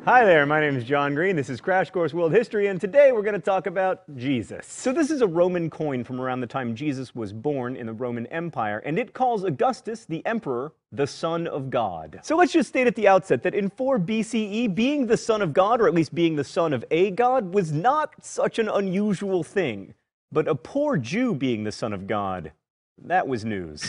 Hi there, my name is John Green. This is Crash Course World History, and today we're going to talk about Jesus. So this is a Roman coin from around the time Jesus was born in the Roman Empire, and it calls Augustus, the emperor, the Son of God. So let's just state at the outset that in 4 BCE, being the Son of God, or at least being the son of a god, was not such an unusual thing. But a poor Jew being the son of God, that was news.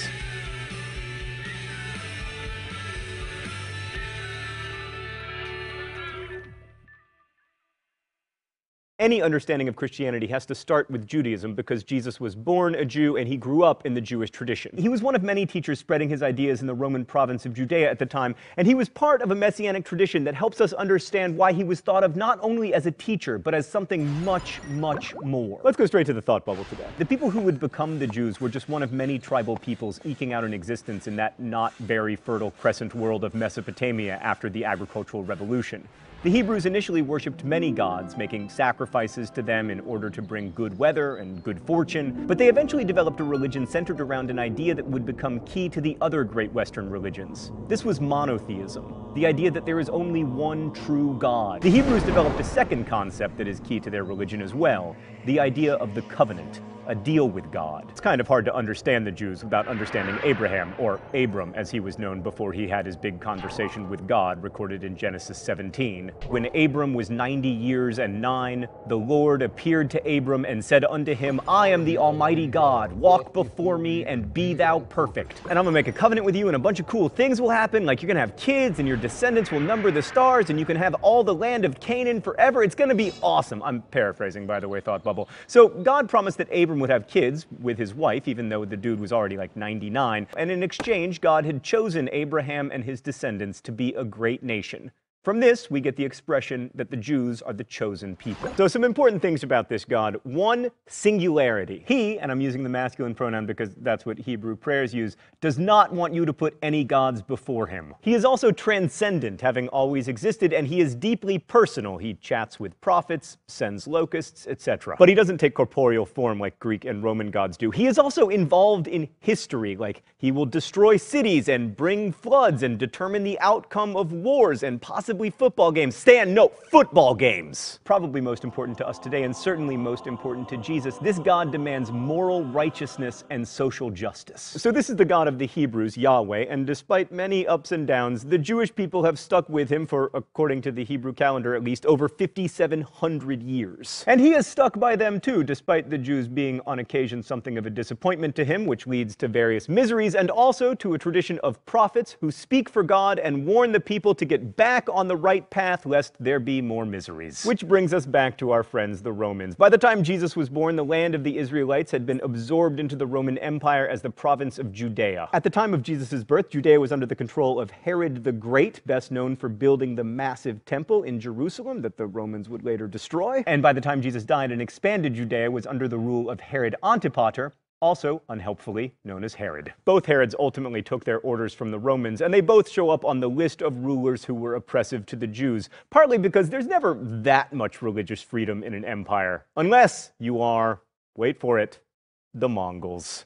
Any understanding of Christianity has to start with Judaism because Jesus was born a Jew and he grew up in the Jewish tradition. He was one of many teachers spreading his ideas in the Roman province of Judea at the time, and he was part of a messianic tradition that helps us understand why he was thought of not only as a teacher, but as something much, much more. Let's go straight to the thought bubble today. The people who would become the Jews were just one of many tribal peoples eking out an existence in that not very fertile crescent world of Mesopotamia after the agricultural revolution. The Hebrews initially worshipped many gods, making sacrifices to them in order to bring good weather and good fortune, but they eventually developed a religion centered around an idea that would become key to the other great Western religions. This was monotheism, the idea that there is only one true God. The Hebrews developed a second concept that is key to their religion as well, the idea of the covenant, a deal with God. It's kind of hard to understand the Jews without understanding Abraham, or Abram as he was known before he had his big conversation with God recorded in Genesis 17. When Abram was 90 years and 9, the Lord appeared to Abram and said unto him, I am the Almighty God, walk before me and be thou perfect. And I'm gonna make a covenant with you and a bunch of cool things will happen, like you're gonna have kids and your descendants will number the stars and you can have all the land of Canaan forever. It's gonna be awesome. I'm paraphrasing, by the way, thought bubble. So God promised that Abram would have kids with his wife, even though the dude was already like 99. And in exchange, God had chosen Abraham and his descendants to be a great nation. From this, we get the expression that the Jews are the chosen people. So some important things about this God. One, singularity. He, and I'm using the masculine pronoun because that's what Hebrew prayers use, does not want you to put any gods before him. He is also transcendent, having always existed, and he is deeply personal. He chats with prophets, sends locusts, etc. But he doesn't take corporeal form like Greek and Roman gods do. He is also involved in history, like he will destroy cities and bring floods and determine the outcome of wars and possibly football games. Football games. Probably most important to us today, and certainly most important to Jesus, this God demands moral righteousness and social justice. So this is the God of the Hebrews, Yahweh, and despite many ups and downs, the Jewish people have stuck with him for, according to the Hebrew calendar at least, over 5,700 years. And he has stuck by them too, despite the Jews being on occasion something of a disappointment to him, which leads to various miseries, and also to a tradition of prophets who speak for God and warn the people to get back on the right path lest there be more miseries. Which brings us back to our friends the Romans. By the time Jesus was born, the land of the Israelites had been absorbed into the Roman Empire as the province of Judea. At the time of Jesus' birth, Judea was under the control of Herod the Great, best known for building the massive temple in Jerusalem that the Romans would later destroy. And by the time Jesus died, an expanded Judea was under the rule of Herod Antipater, also unhelpfully known as Herod. Both Herods ultimately took their orders from the Romans, and they both show up on the list of rulers who were oppressive to the Jews, partly because there's never that much religious freedom in an empire, unless you are, wait for it, the Mongols.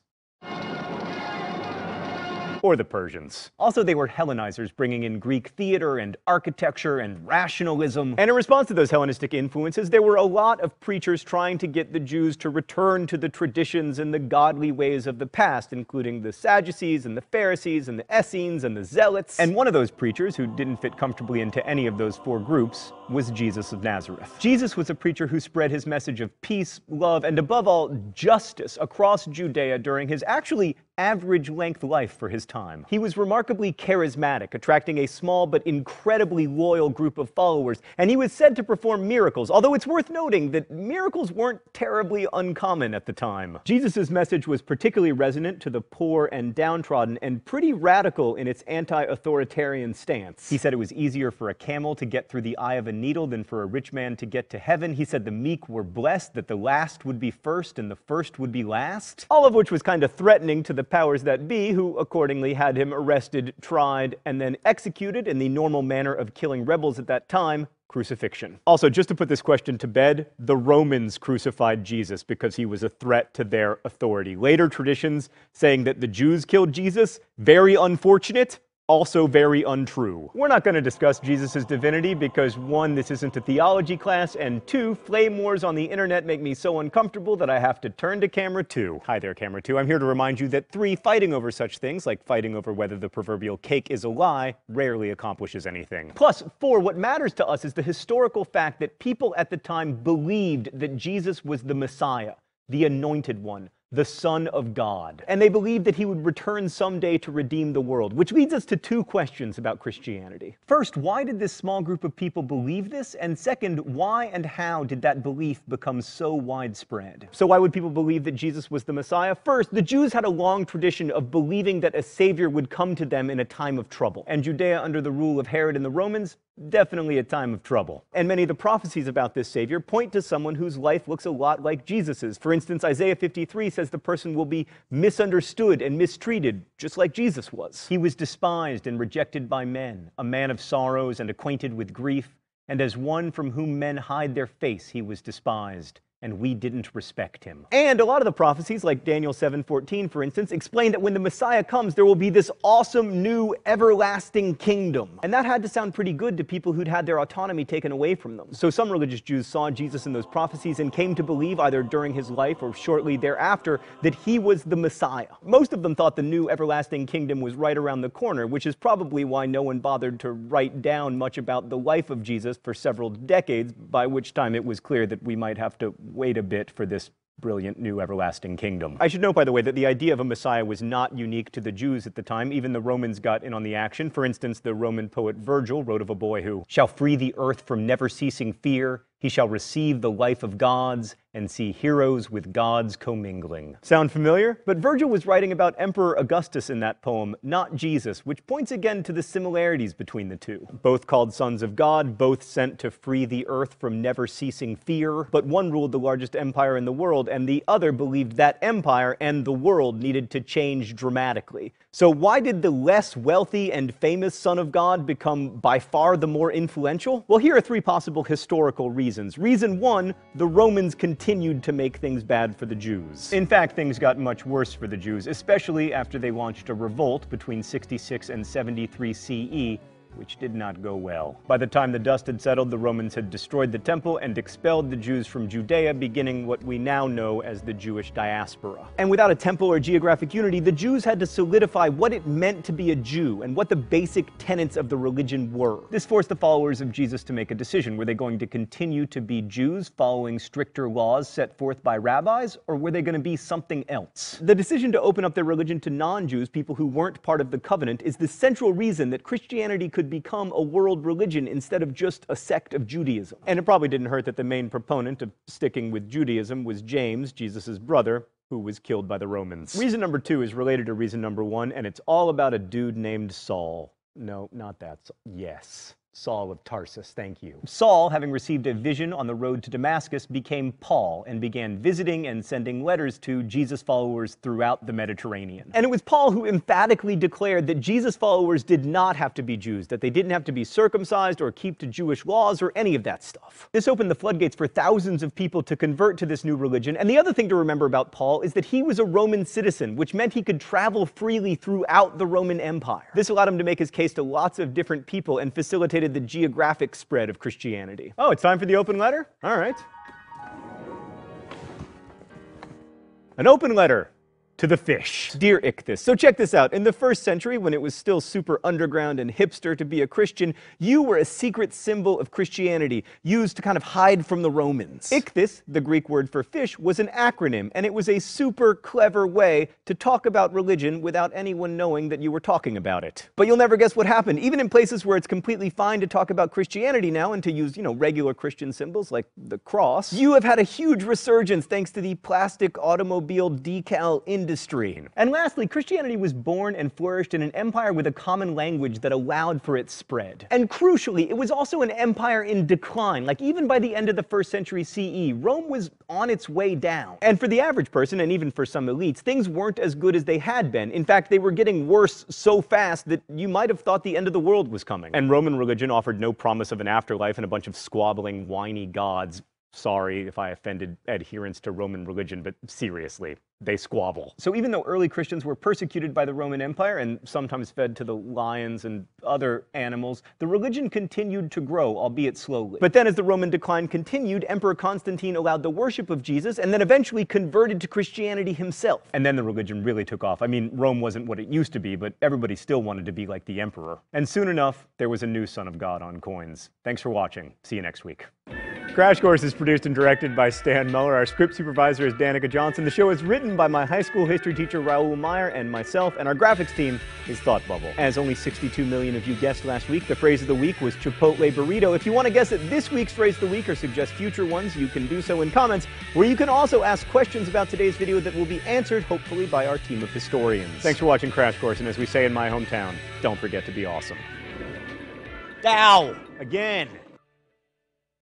Or the Persians. Also, they were Hellenizers, bringing in Greek theater and architecture and rationalism. And in response to those Hellenistic influences, there were a lot of preachers trying to get the Jews to return to the traditions and the godly ways of the past, including the Sadducees and the Pharisees and the Essenes and the Zealots. And one of those preachers, who didn't fit comfortably into any of those four groups, was Jesus of Nazareth. Jesus was a preacher who spread his message of peace, love, and above all, justice across Judea during his actually average-length life for his time. He was remarkably charismatic, attracting a small but incredibly loyal group of followers, and he was said to perform miracles, although it's worth noting that miracles weren't terribly uncommon at the time. Jesus' message was particularly resonant to the poor and downtrodden, and pretty radical in its anti-authoritarian stance. He said it was easier for a camel to get through the eye of a needle than for a rich man to get to heaven. He said the meek were blessed, that the last would be first and the first would be last. All of which was kind of threatening to the powers that be, who accordingly had him arrested, tried, and then executed in the normal manner of killing rebels at that time, crucifixion. Also, just to put this question to bed, the Romans crucified Jesus because he was a threat to their authority. Later traditions saying that the Jews killed Jesus, very unfortunate, Also very untrue. We're not going to discuss Jesus' divinity because 1, this isn't a theology class, and 2, flame wars on the internet make me so uncomfortable that I have to turn to camera 2. Hi there, camera 2. I'm here to remind you that 3, fighting over such things, like fighting over whether the proverbial cake is a lie, rarely accomplishes anything. Plus, 4, what matters to us is the historical fact that people at the time believed that Jesus was the Messiah, the Anointed One, the Son of God. And they believed that he would return someday to redeem the world, which leads us to 2 questions about Christianity. First, why did this small group of people believe this? And second, why and how did that belief become so widespread? So why would people believe that Jesus was the Messiah? First, the Jews had a long tradition of believing that a savior would come to them in a time of trouble. And Judea, under the rule of Herod and the Romans, definitely a time of trouble. And many of the prophecies about this savior point to someone whose life looks a lot like Jesus's. For instance, Isaiah 53 says the person will be misunderstood and mistreated, just like Jesus was. He was despised and rejected by men, a man of sorrows and acquainted with grief, and as one from whom men hide their face, he was despised, and we didn't respect him. And a lot of the prophecies, like Daniel 7:14, for instance, explain that when the Messiah comes, there will be this awesome new everlasting kingdom. And that had to sound pretty good to people who'd had their autonomy taken away from them. So some religious Jews saw Jesus in those prophecies and came to believe, either during his life or shortly thereafter, that he was the Messiah. Most of them thought the new everlasting kingdom was right around the corner, which is probably why no one bothered to write down much about the life of Jesus for several decades, by which time it was clear that we might have to wait a bit for this brilliant new everlasting kingdom. I should note, by the way, that the idea of a Messiah was not unique to the Jews at the time. Even the Romans got in on the action. For instance, the Roman poet Virgil wrote of a boy who shall free the earth from never-ceasing fear. He shall receive the life of gods and see heroes with gods commingling. Sound familiar? But Virgil was writing about Emperor Augustus in that poem, not Jesus, which points again to the similarities between the two. Both called sons of God, both sent to free the earth from never-ceasing fear, but one ruled the largest empire in the world, and the other believed that empire and the world needed to change dramatically. So why did the less wealthy and famous son of God become by far the more influential? Well, here are 3 possible historical reasons. Reason 1, the Romans continued to make things bad for the Jews. In fact, things got much worse for the Jews, especially after they launched a revolt between 66 and 73 CE, which did not go well. By the time the dust had settled, the Romans had destroyed the temple and expelled the Jews from Judea, beginning what we now know as the Jewish diaspora. And without a temple or geographic unity, the Jews had to solidify what it meant to be a Jew and what the basic tenets of the religion were. This forced the followers of Jesus to make a decision. Were they going to continue to be Jews, following stricter laws set forth by rabbis, or were they going to be something else? The decision to open up their religion to non-Jews, people who weren't part of the covenant, is the central reason that Christianity could become a world religion instead of just a sect of Judaism. And it probably didn't hurt that the main proponent of sticking with Judaism was James, Jesus' brother, who was killed by the Romans. Reason number 2 is related to reason number 1, and it's all about a dude named Saul. No, not that Saul. Yes. Saul of Tarsus, thank you. Saul, having received a vision on the road to Damascus, became Paul and began visiting and sending letters to Jesus followers throughout the Mediterranean. And it was Paul who emphatically declared that Jesus followers did not have to be Jews, that they didn't have to be circumcised or keep to Jewish laws or any of that stuff. This opened the floodgates for thousands of people to convert to this new religion. And the other thing to remember about Paul is that he was a Roman citizen, which meant he could travel freely throughout the Roman Empire. This allowed him to make his case to lots of different people and facilitated the geographic spread of Christianity. Oh, it's time for the open letter? All right. An open letter to the fish. Dear Ichthus, so check this out. In the 1st century, when it was still super underground and hipster to be a Christian, you were a secret symbol of Christianity, used to kind of hide from the Romans. Ichthus, the Greek word for fish, was an acronym, and it was a super clever way to talk about religion without anyone knowing that you were talking about it. But you'll never guess what happened. Even in places where it's completely fine to talk about Christianity now and to use, regular Christian symbols like the cross, you have had a huge resurgence thanks to the plastic automobile decal industry. And lastly, Christianity was born and flourished in an empire with a common language that allowed for its spread. And crucially, it was also an empire in decline. Like, even by the end of the 1st century CE, Rome was on its way down. And for the average person, and even for some elites, things weren't as good as they had been. In fact, they were getting worse so fast that you might have thought the end of the world was coming. And Roman religion offered no promise of an afterlife and a bunch of squabbling, whiny gods. Sorry if I offended adherents to Roman religion, but seriously, they squabble. So even though early Christians were persecuted by the Roman Empire and sometimes fed to the lions and other animals, the religion continued to grow, albeit slowly. But then as the Roman decline continued, Emperor Constantine allowed the worship of Jesus and then eventually converted to Christianity himself. And then the religion really took off. I mean, Rome wasn't what it used to be, but everybody still wanted to be like the emperor. And soon enough, there was a new Son of God on coins. Thanks for watching. See you next week. Crash Course is produced and directed by Stan Muller. Our script supervisor is Danica Johnson. The show is written by my high school history teacher Raoul Meyer and myself, and our graphics team is Thought Bubble. As only 62 million of you guessed last week, the phrase of the week was Chipotle burrito. If you want to guess at this week's phrase of the week or suggest future ones, you can do so in comments, where you can also ask questions about today's video that will be answered, hopefully, by our team of historians. Thanks for watching Crash Course, and as we say in my hometown, don't forget to be awesome. Ow! Again!